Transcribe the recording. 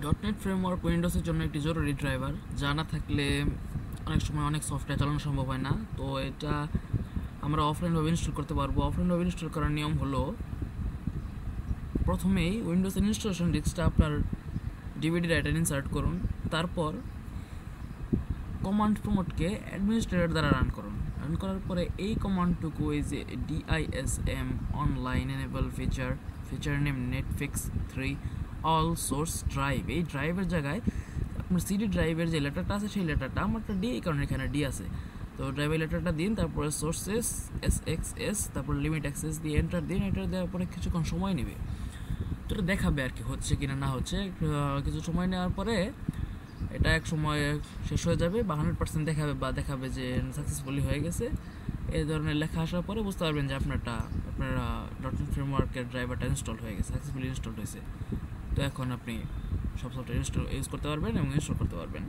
ডটনেট framework উইন্ডোজের জন্য একটি জরুরি ড্রাইভার, যা না থাকলে অনেক সময় অনেক সফটওয়্যার চালানো সম্ভব হয় না। তো এটা আমরা অফলাইনভাবে ইনস্টল করতে পারবো। অফলাইনভাবে ইনস্টল করার নিয়ম হলো, প্রথমেই উইন্ডোজের ইনস্টলেশন ডিস্কটা আপনার ডিভিডি রাইটার ইনসার্ট করুন। তারপর কমান্ড প্রমোটকে অ্যাডমিনিস্ট্রেটর দ্বারা রান করুন। রান করার পরে এই কমান্ডটুকু, এই যে DISM online enable feature name Netflix 3 all source drive, এই ড্রাইভের জায়গায় আপনার সিডি ড্রাইভের যে লেটারটা আছে সেই লেটারটা, আমারটা ডি, এই কারণে এখানে ডি আছে। তো ড্রাইভের লেটারটা দিন, তারপরে সোর্সেস SXS, তারপর লিমিট অ্যাক্সেস দিয়ে এন্টার দিন। এন্টার দেওয়ার পরে কিছুক্ষণ সময় নেবে, তো এটা দেখাবে আর কি হচ্ছে কিনা না হচ্ছে। কিছু সময় নেওয়ার পরে এটা এক সময় শেষ হয়ে যাবে বা 100% দেখাবে, বা দেখাবে যে সাকসেসফুলি হয়ে গেছে। এই ধরনের লেখা আসার পরে বুঝতে পারবেন যে আপনার ডটনেট ফ্রেমওয়ার্কের ড্রাইভারটা ইনস্টল হয়ে গেছে, সাকসেসফুলি ইনস্টল হয়েছে। তো এখন আপনি সব সফটওয়্যার ইউজ করতে পারবেন এবং ইনস্টল করতে পারবেন।